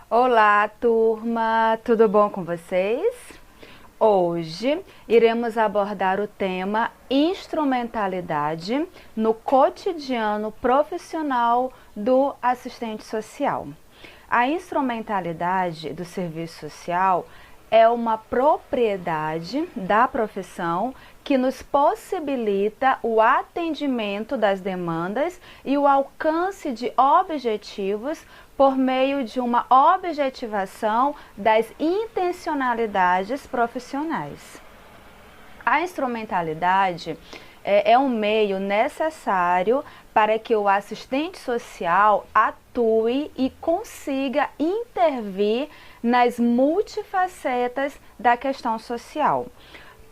Olá, turma! Tudo bom com vocês? Hoje iremos abordar o tema instrumentalidade no cotidiano profissional do assistente social. A instrumentalidade do serviço social é uma propriedade da profissão que nos possibilita o atendimento das demandas e o alcance de objetivos por meio de uma objetivação das intencionalidades profissionais. A instrumentalidade é um meio necessário para que o assistente social atue e consiga intervir nas multifacetas da questão social.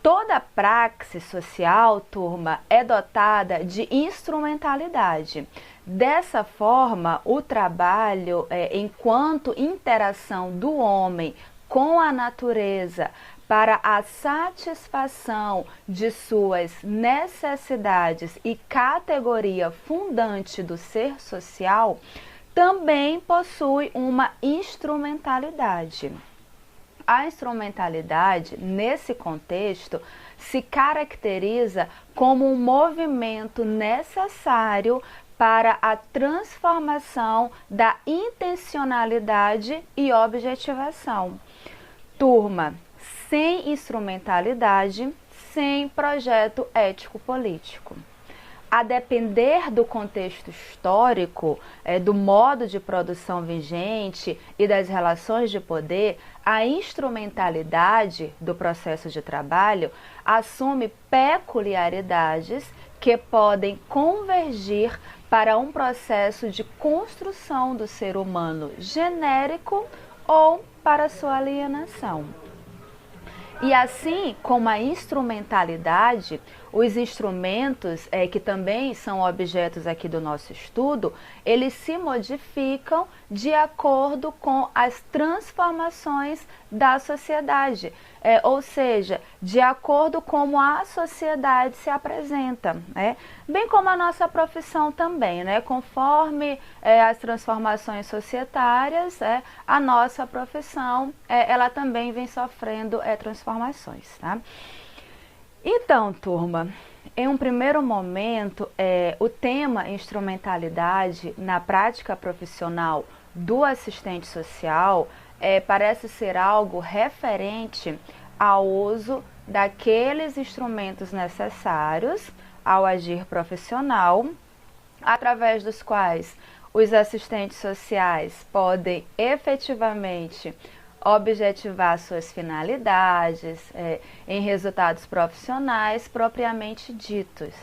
Toda praxe social, turma, é dotada de instrumentalidade. Dessa forma, o trabalho, enquanto interação do homem com a natureza para a satisfação de suas necessidades e categoria fundante do ser social, também possui uma instrumentalidade. A instrumentalidade, nesse contexto, se caracteriza como um movimento necessário para a transformação da intencionalidade e objetivação. Turma, sem instrumentalidade, sem projeto ético-político. A depender do contexto histórico, do modo de produção vigente e das relações de poder, a instrumentalidade do processo de trabalho assume peculiaridades que podem convergir para um processo de construção do ser humano genérico ou para sua alienação. E assim como a instrumentalidade, os instrumentos, que também são objetos aqui do nosso estudo, eles se modificam de acordo com as transformações da sociedade, ou seja, de acordo com como a sociedade se apresenta, bem como a nossa profissão também, conforme as transformações societárias, a nossa profissão ela também vem sofrendo transformações, tá? Então, turma, em um primeiro momento, o tema instrumentalidade na prática profissional do assistente social parece ser algo referente ao uso daqueles instrumentos necessários ao agir profissional, através dos quais os assistentes sociais podem efetivamente objetivar suas finalidades em resultados profissionais propriamente ditos.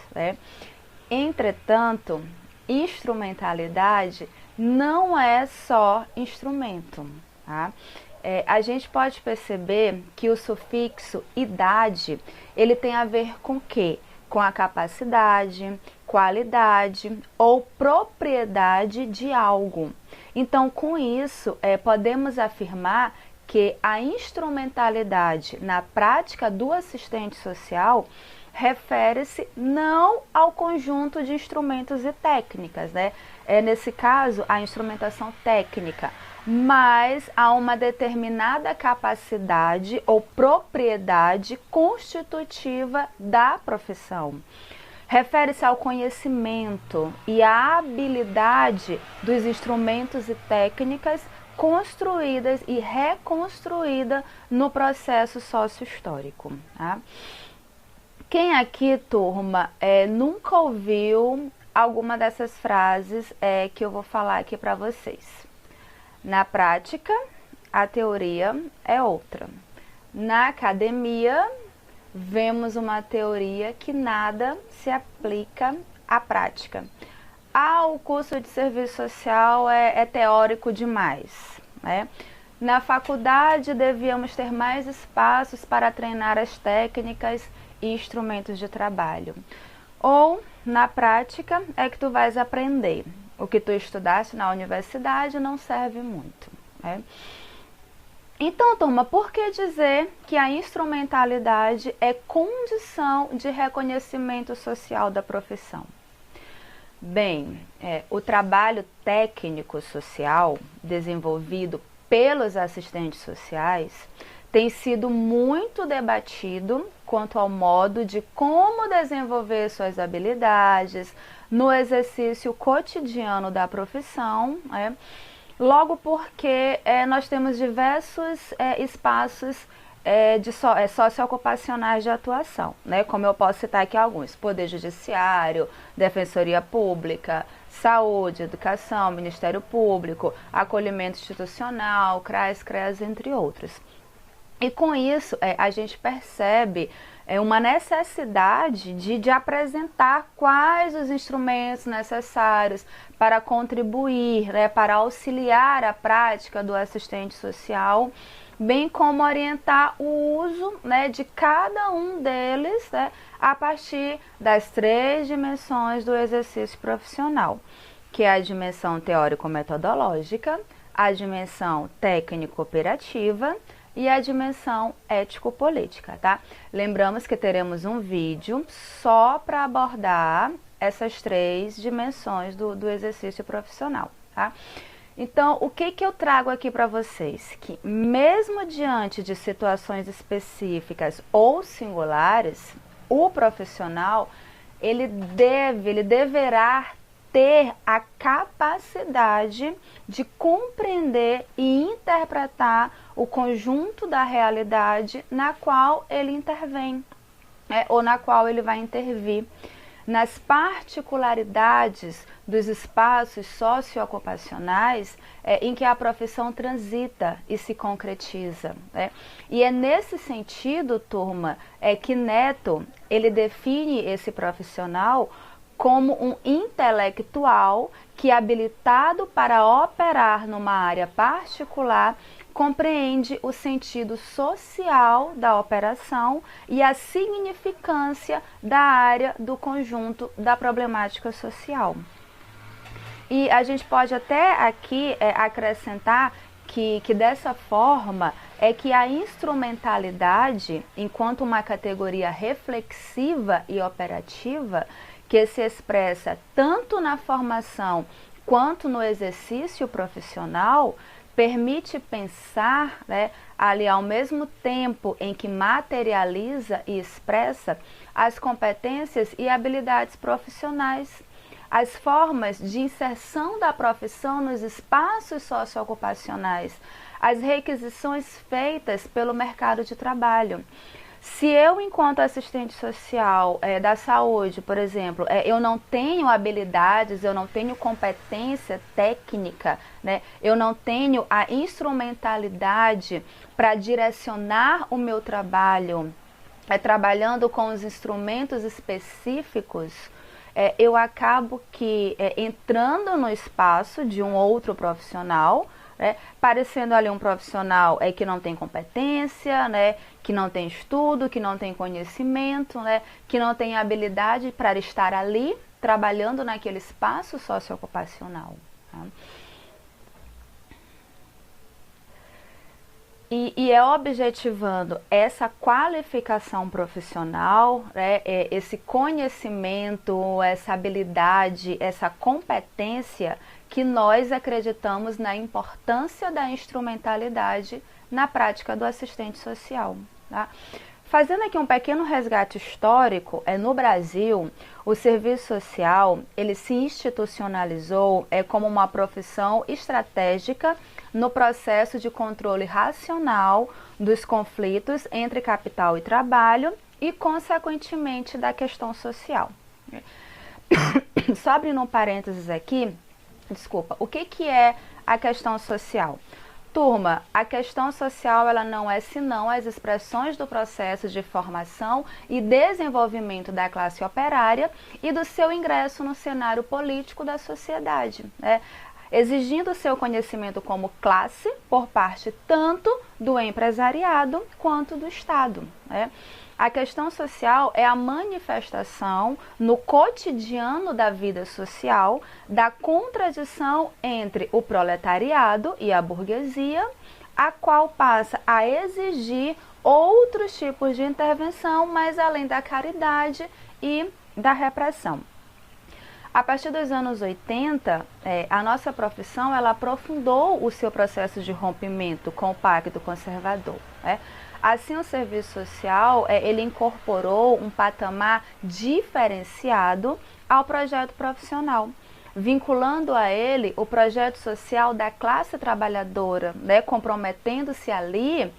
Entretanto, instrumentalidade não é só instrumento, tá? A gente pode perceber que o sufixo idade, ele tem a ver com o quê? Com a capacidade, qualidade ou propriedade de algo. Então, com isso, podemos afirmar que a instrumentalidade na prática do assistente social refere-se não ao conjunto de instrumentos e técnicas, nesse caso, a instrumentação técnica, mas a uma determinada capacidade ou propriedade constitutiva da profissão. Refere-se ao conhecimento e à habilidade dos instrumentos e técnicas construídas e reconstruídas no processo sócio-histórico. Tá? Quem aqui, turma, nunca ouviu alguma dessas frases que eu vou falar aqui para vocês? Na prática, a teoria é outra. Na academia, vemos uma teoria que nada se aplica à prática. O curso de serviço social é teórico demais. Na faculdade, devíamos ter mais espaços para treinar as técnicas e instrumentos de trabalho. Ou, na prática, é que tu vais aprender. O que tu estudaste na universidade não serve muito. Então, turma, por que dizer que a instrumentalidade é condição de reconhecimento social da profissão? Bem, o trabalho técnico social desenvolvido pelos assistentes sociais tem sido muito debatido quanto ao modo de como desenvolver suas habilidades no exercício cotidiano da profissão, logo porque nós temos diversos espaços socioocupacionais de atuação, como eu posso citar aqui alguns: Poder Judiciário, Defensoria Pública, Saúde, Educação, Ministério Público, Acolhimento Institucional, CRAS, CREAS, entre outros. E com isso, a gente percebe uma necessidade de apresentar quais os instrumentos necessários para contribuir, para auxiliar a prática do assistente social, bem como orientar o uso de cada um deles a partir das 3 dimensões do exercício profissional, que é a dimensão teórico-metodológica, a dimensão técnico-operativa e a dimensão ético-política, tá? Lembramos que teremos um vídeo só para abordar essas 3 dimensões do exercício profissional, tá? Então, o que eu trago aqui para vocês? Que mesmo diante de situações específicas ou singulares, o profissional, ele deverá ter a capacidade de compreender e interpretar o conjunto da realidade na qual ele intervém, ou na qual ele vai intervir, nas particularidades dos espaços socioocupacionais em que a profissão transita e se concretiza. E é nesse sentido, turma, que Neto ele define esse profissional como um intelectual que, habilitado para operar numa área particular, compreende o sentido social da operação e a significância da área do conjunto da problemática social. E a gente pode até aqui acrescentar que dessa forma que a instrumentalidade, enquanto uma categoria reflexiva e operativa, que se expressa tanto na formação quanto no exercício profissional, permite pensar ali ao mesmo tempo em que materializa e expressa as competências e habilidades profissionais, as formas de inserção da profissão nos espaços socioocupacionais, as requisições feitas pelo mercado de trabalho. Se eu, enquanto assistente social da saúde, por exemplo, eu não tenho habilidades, eu não tenho competência técnica, eu não tenho a instrumentalidade para direcionar o meu trabalho, trabalhando com os instrumentos específicos, eu acabo que entrando no espaço de um outro profissional, parecendo ali um profissional que não tem competência, que não tem estudo, que não tem conhecimento, que não tem habilidade para estar ali trabalhando naquele espaço socioocupacional. Tá? E é objetivando essa qualificação profissional, esse conhecimento, essa habilidade, essa competência, que nós acreditamos na importância da instrumentalidade na prática do assistente social. Tá? Fazendo aqui um pequeno resgate histórico, no Brasil, o serviço social ele se institucionalizou como uma profissão estratégica no processo de controle racional dos conflitos entre capital e trabalho e, consequentemente, da questão social. Só abrindo um parênteses aqui, o que é a questão social? Turma, a questão social ela não é senão as expressões do processo de formação e desenvolvimento da classe operária e do seu ingresso no cenário político da sociedade, exigindo seu conhecimento como classe por parte tanto do empresariado quanto do Estado. A questão social é a manifestação no cotidiano da vida social da contradição entre o proletariado e a burguesia, a qual passa a exigir outros tipos de intervenção, mas além da caridade e da repressão. A partir dos anos 80, a nossa profissão ela aprofundou o seu processo de rompimento com o Pacto Conservador, né? Assim, o serviço social ele incorporou um patamar diferenciado ao projeto profissional, vinculando a ele o projeto social da classe trabalhadora, né, comprometendo-se ali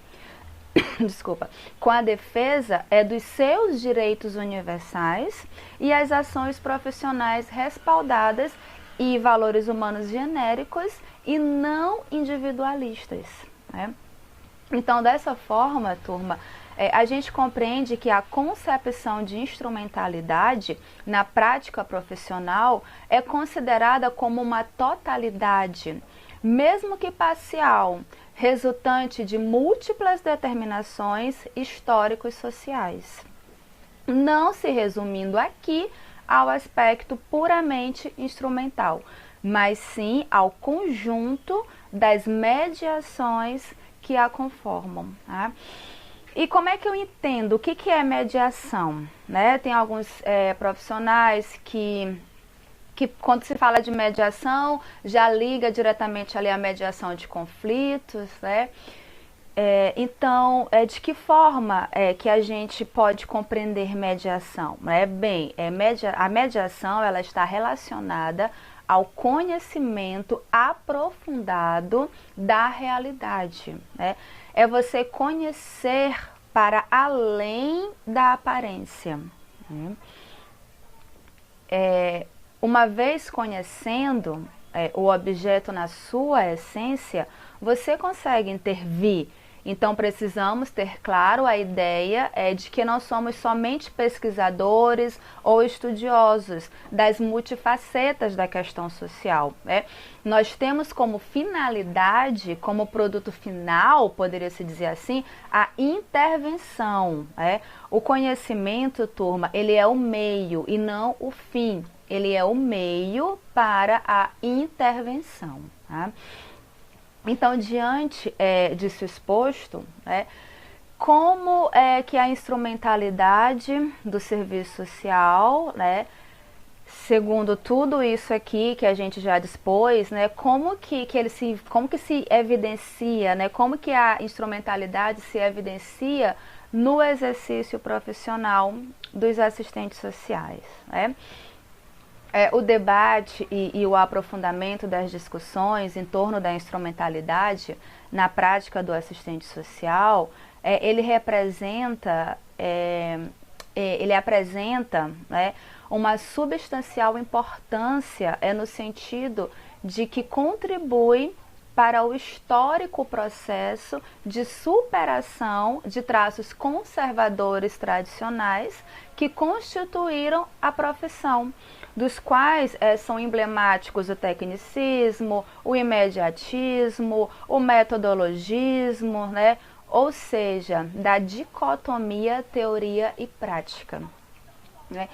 desculpa, com a defesa dos seus direitos universais e as ações profissionais respaldadas e valores humanos genéricos e não individualistas, né? Então, dessa forma, turma, a gente compreende que a concepção de instrumentalidade na prática profissional é considerada como uma totalidade, mesmo que parcial, resultante de múltiplas determinações históricos sociais, não se resumindo aqui ao aspecto puramente instrumental, mas sim ao conjunto das mediações que a conformam, tá? E como é que eu entendo o que é mediação, né? Tem alguns profissionais que quando se fala de mediação, já liga diretamente ali a mediação de conflitos, né? Então, de que forma que a gente pode compreender mediação? Bem, a mediação ela está relacionada ao conhecimento aprofundado da realidade, né? É você conhecer para além da aparência, né? Uma vez conhecendo o objeto na sua essência, você consegue intervir. Então, precisamos ter claro a ideia de que não somos somente pesquisadores ou estudiosos das multifacetas da questão social, né? Nós temos como finalidade, como produto final, poderia-se dizer assim, a intervenção, né? O conhecimento, turma, ele é o meio e não o fim. Ele é o meio para a intervenção, tá? Então, diante disso exposto, como é que a instrumentalidade do serviço social, né, segundo tudo isso aqui que a gente já dispôs, né, como que se evidencia, né, como que a instrumentalidade se evidencia no exercício profissional dos assistentes sociais, né? O debate e o aprofundamento das discussões em torno da instrumentalidade na prática do assistente social, ele apresenta, né, uma substancial importância no sentido de que contribui para o histórico processo de superação de traços conservadores tradicionais que constituíram a profissão, dos quais são emblemáticos o tecnicismo, o imediatismo, o metodologismo, né? Ou seja, da dicotomia teoria e prática, né?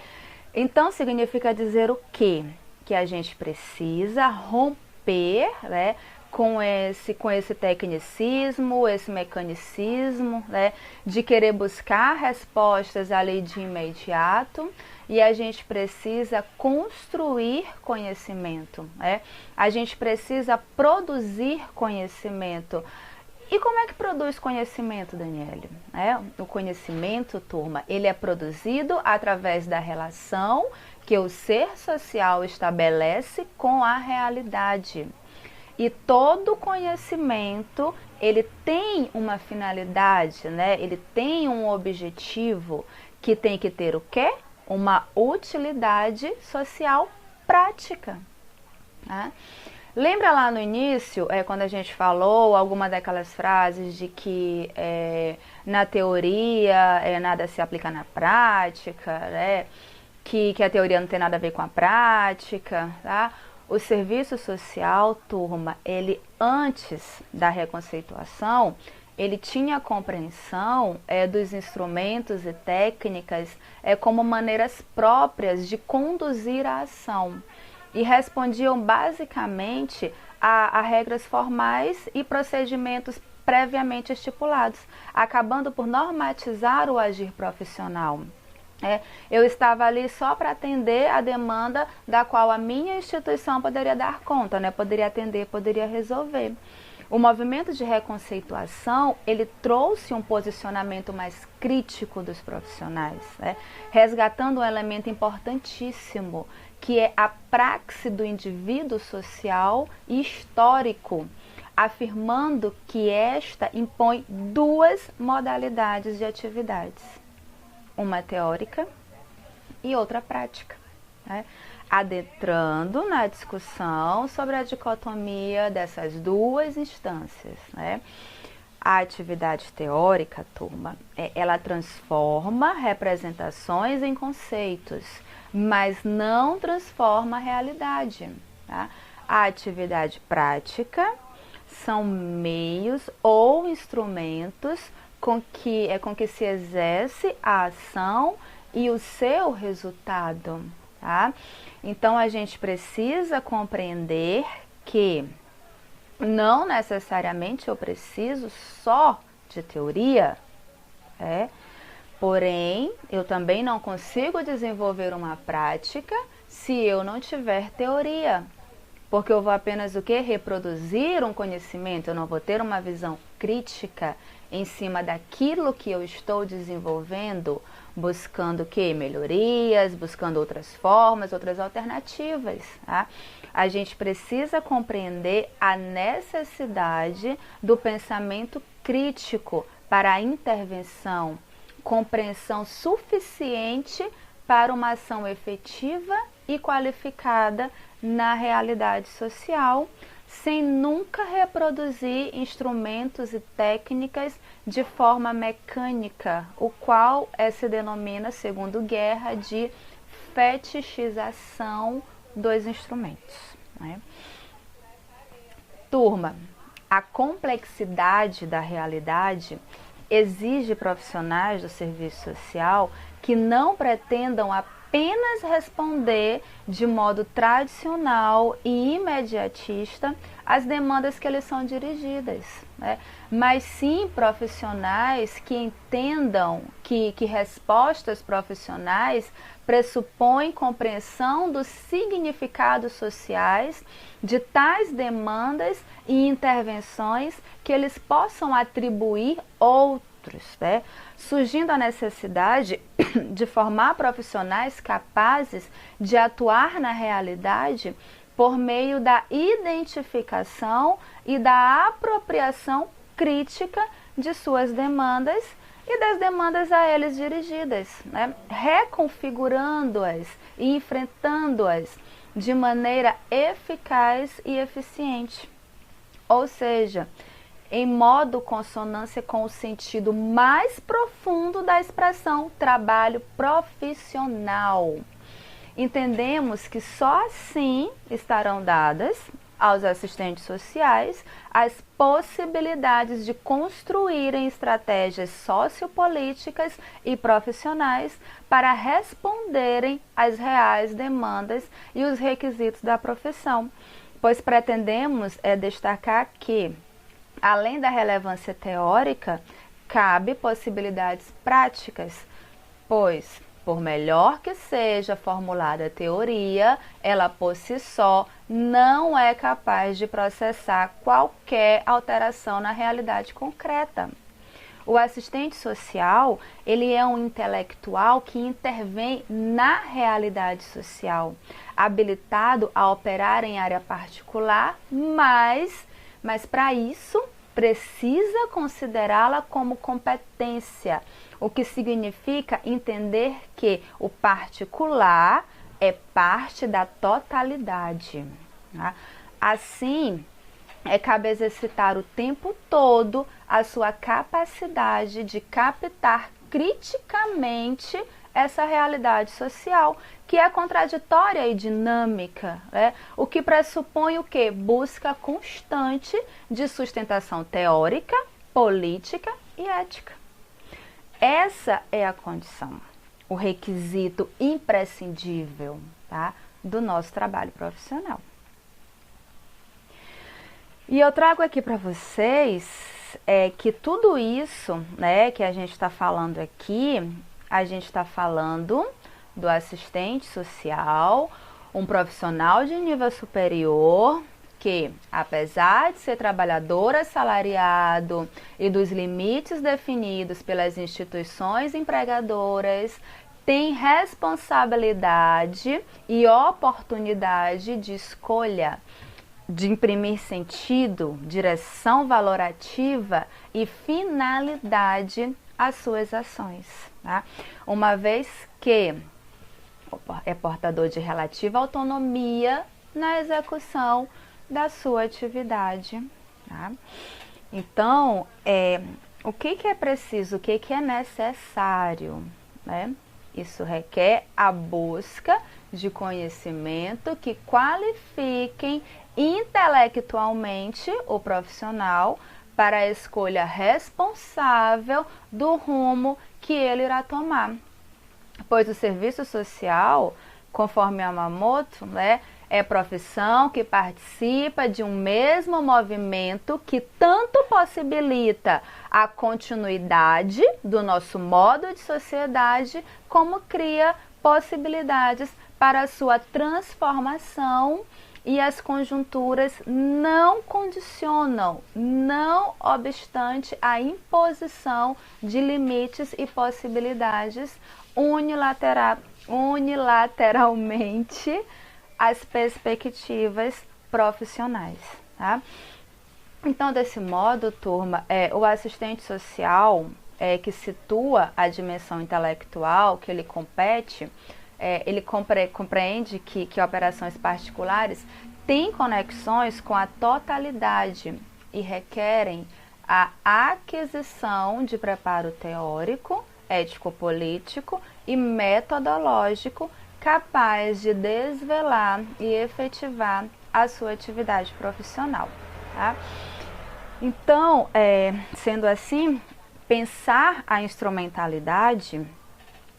Então, significa dizer o quê? Que a gente precisa romper, né, com esse tecnicismo, esse mecanicismo, né, de querer buscar respostas ali de imediato, e a gente precisa construir conhecimento, né? A gente precisa produzir conhecimento. E como é que produz conhecimento, Daniele? O conhecimento, turma, ele é produzido através da relação que o ser social estabelece com a realidade. E todo conhecimento, ele tem uma finalidade, né? Ele tem um objetivo que tem que ter o quê? Uma utilidade social prática, né? Lembra lá no início, quando a gente falou alguma daquelas frases de que na teoria nada se aplica na prática, né? Que a teoria não tem nada a ver com a prática, tá? O serviço social, turma, ele antes da reconceituação, ele tinha a compreensão dos instrumentos e técnicas como maneiras próprias de conduzir a ação e respondiam basicamente a regras formais e procedimentos previamente estipulados, acabando por normatizar o agir profissional. Eu estava ali só para atender a demanda da qual a minha instituição poderia dar conta, né? Poderia atender, poderia resolver. O movimento de reconceituação, ele trouxe um posicionamento mais crítico dos profissionais, né? Resgatando um elemento importantíssimo, que é a praxe do indivíduo social e histórico, afirmando que esta impõe duas modalidades de atividades, uma teórica e outra prática, né? Adentrando na discussão sobre a dicotomia dessas duas instâncias, né? A atividade teórica, turma, ela transforma representações em conceitos, mas não transforma a realidade, tá? A atividade prática são meios ou instrumentos com que se exerce a ação e o seu resultado, tá? Então a gente precisa compreender que não necessariamente eu preciso só de teoria, porém eu também não consigo desenvolver uma prática se eu não tiver teoria. Porque eu vou apenas o quê? Reproduzir um conhecimento, eu não vou ter uma visão crítica em cima daquilo que eu estou desenvolvendo, buscando o quê? Melhorias, buscando outras formas, outras alternativas, tá? A gente precisa compreender a necessidade do pensamento crítico para a intervenção, compreensão suficiente para uma ação efetiva e qualificada na realidade social, sem nunca reproduzir instrumentos e técnicas de forma mecânica, o qual se denomina, segundo Guerra, de fetichização dos instrumentos, né? Turma, a complexidade da realidade exige profissionais do serviço social que não pretendam apenas responder de modo tradicional e imediatista às demandas que lhes são dirigidas, né? Mas sim profissionais que entendam que respostas profissionais pressupõem compreensão dos significados sociais de tais demandas e intervenções que eles possam atribuir outros, né? Surgindo a necessidade de formar profissionais capazes de atuar na realidade por meio da identificação e da apropriação crítica de suas demandas e das demandas a eles dirigidas, né? Reconfigurando-as e enfrentando-as de maneira eficaz e eficiente. Ou seja, em modo consonância com o sentido mais profundo da expressão trabalho profissional. Entendemos que só assim estarão dadas aos assistentes sociais as possibilidades de construírem estratégias sociopolíticas e profissionais para responderem às reais demandas e os requisitos da profissão, pois pretendemos destacar que, além da relevância teórica, cabe possibilidades práticas, pois, por melhor que seja formulada a teoria, ela por si só não é capaz de processar qualquer alteração na realidade concreta. O assistente social, ele é um intelectual que intervém na realidade social, habilitado a operar em área particular, mas para isso precisa considerá-la como competência, o que significa entender que o particular é parte da totalidade, tá? Assim, cabe exercitar o tempo todo a sua capacidade de captar criticamente essa realidade social, que é contraditória e dinâmica, né? O que pressupõe o quê? Busca constante de sustentação teórica, política e ética. Essa é a condição, o requisito imprescindível, tá, do nosso trabalho profissional. E eu trago aqui para vocês que tudo isso, né, que a gente está falando aqui, a gente está falando do assistente social, um profissional de nível superior que, apesar de ser trabalhador assalariado e dos limites definidos pelas instituições empregadoras, tem responsabilidade e oportunidade de escolha, de imprimir sentido, direção valorativa e finalidade às suas ações, tá? Uma vez que é portador de relativa autonomia na execução da sua atividade, tá? Então, o que é preciso, o que é necessário, né? Isso requer a busca de conhecimento que qualifiquem intelectualmente o profissional para a escolha responsável do rumo que ele irá tomar. Pois o serviço social, conforme Yamamoto, né, é profissão que participa de um mesmo movimento que tanto possibilita a continuidade do nosso modo de sociedade, como cria possibilidades para a sua transformação, e as conjunturas não condicionam, não obstante a imposição de limites e possibilidades unilateralmente as perspectivas profissionais, tá? Então, desse modo, turma, o assistente social que situa a dimensão intelectual que ele compete, ele compreende que operações particulares têm conexões com a totalidade e requerem a aquisição de preparo teórico, ético-político e metodológico capaz de desvelar e efetivar a sua atividade profissional, tá? Então, sendo assim, pensar a instrumentalidade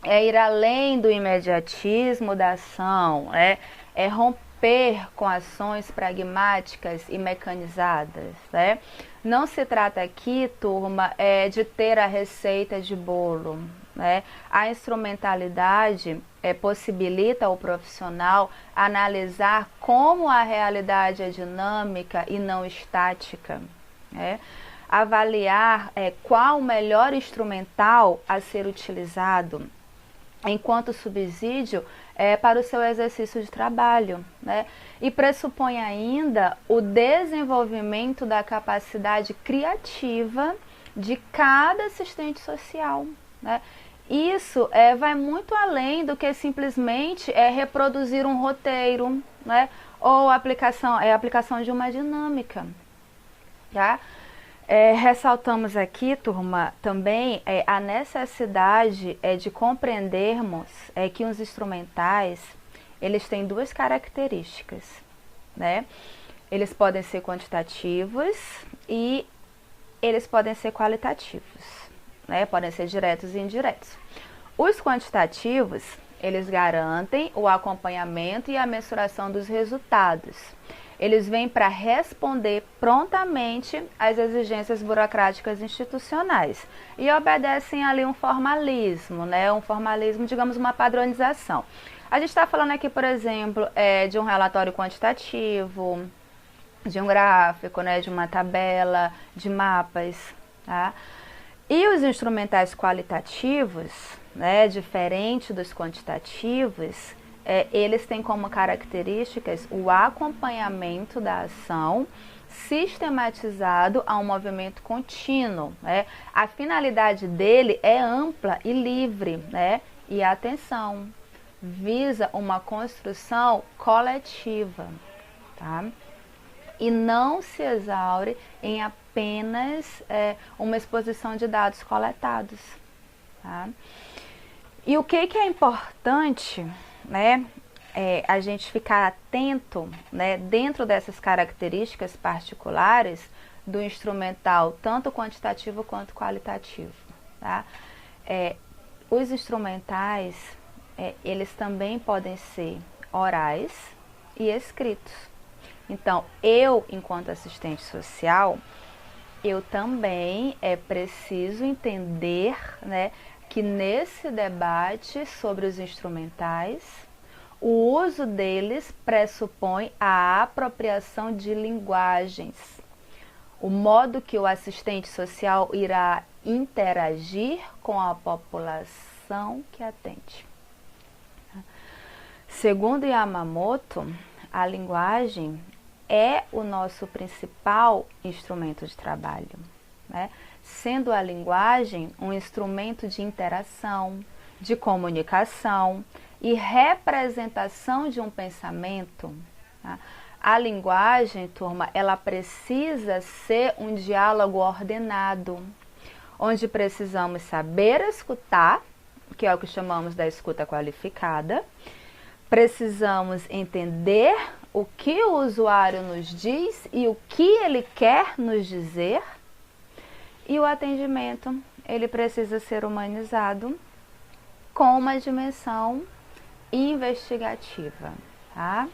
é ir além do imediatismo da ação, é romper com ações pragmáticas e mecanizadas, né? Não se trata aqui, turma, de ter a receita de bolo, né? A instrumentalidade possibilita ao profissional analisar como a realidade é dinâmica e não estática, né? Avaliar qual o melhor instrumental a ser utilizado enquanto subsídio para o seu exercício de trabalho, né? E pressupõe ainda o desenvolvimento da capacidade criativa de cada assistente social, né? Isso vai muito além do que simplesmente reproduzir um roteiro, né? Ou a aplicação de uma dinâmica, tá? Ressaltamos aqui, turma, também a necessidade de compreendermos que os instrumentais, eles têm duas características, né? Eles podem ser quantitativos e eles podem ser qualitativos, né? Podem ser diretos e indiretos. Os quantitativos, eles garantem o acompanhamento e a mensuração dos resultados. Eles vêm para responder prontamente às exigências burocráticas institucionais e obedecem ali um formalismo, né? Um formalismo, digamos, uma padronização. A gente está falando aqui, por exemplo, de um relatório quantitativo, de um gráfico, né? De uma tabela, de mapas, tá? E os instrumentais qualitativos, né? Diferente dos quantitativos, eles têm como características o acompanhamento da ação sistematizado a um movimento contínuo, né? A finalidade dele é ampla e livre, né? E atenção, visa uma construção coletiva, tá? E não se exaure em apenas uma exposição de dados coletados, tá? E o que é importante, né, a gente ficar atento, né, dentro dessas características particulares do instrumental, tanto quantitativo quanto qualitativo, tá? Os instrumentais, eles também podem ser orais e escritos. Então, eu, enquanto assistente social, eu também preciso entender, né, que nesse debate sobre os instrumentais, o uso deles pressupõe a apropriação de linguagens, o modo que o assistente social irá interagir com a população que atende. Segundo Yamamoto, a linguagem é o nosso principal instrumento de trabalho, né? Sendo a linguagem um instrumento de interação, de comunicação e representação de um pensamento. Tá? A linguagem, turma, ela precisa ser um diálogo ordenado, onde precisamos saber escutar, que é o que chamamos da escuta qualificada, precisamos entender o que o usuário nos diz e o que ele quer nos dizer, e o atendimento, ele precisa ser humanizado com uma dimensão investigativa, tá?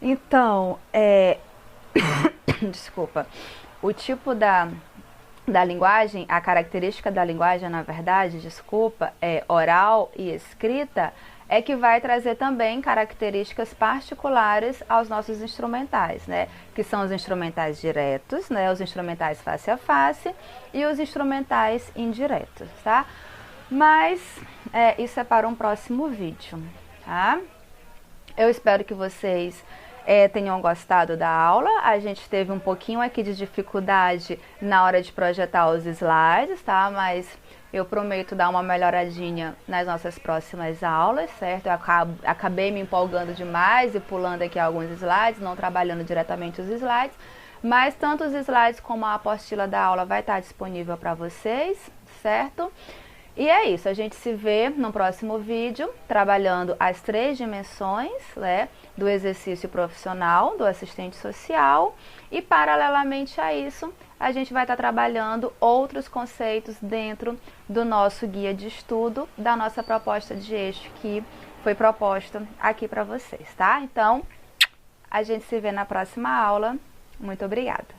Então, desculpa, o tipo da linguagem, a característica da linguagem, na verdade, é oral e escrita, é que vai trazer também características particulares aos nossos instrumentais, né? Que são os instrumentais diretos, né? Os instrumentais face a face e os instrumentais indiretos, tá? Mas isso é para um próximo vídeo, tá? Eu espero que vocês tenham gostado da aula. A gente teve um pouquinho aqui de dificuldade na hora de projetar os slides, tá? Mas eu prometo dar uma melhoradinha nas nossas próximas aulas, certo? Eu acabei me empolgando demais e pulando aqui alguns slides, não trabalhando diretamente os slides, mas tanto os slides como a apostila da aula vai estar disponível para vocês, certo? E é isso, a gente se vê no próximo vídeo, trabalhando as 3 dimensões, né, do exercício profissional, do assistente social, e paralelamente a isso, a gente vai estar trabalhando outros conceitos dentro do nosso guia de estudo, da nossa proposta de eixo que foi proposta aqui para vocês, tá? Então, a gente se vê na próxima aula. Muito obrigada!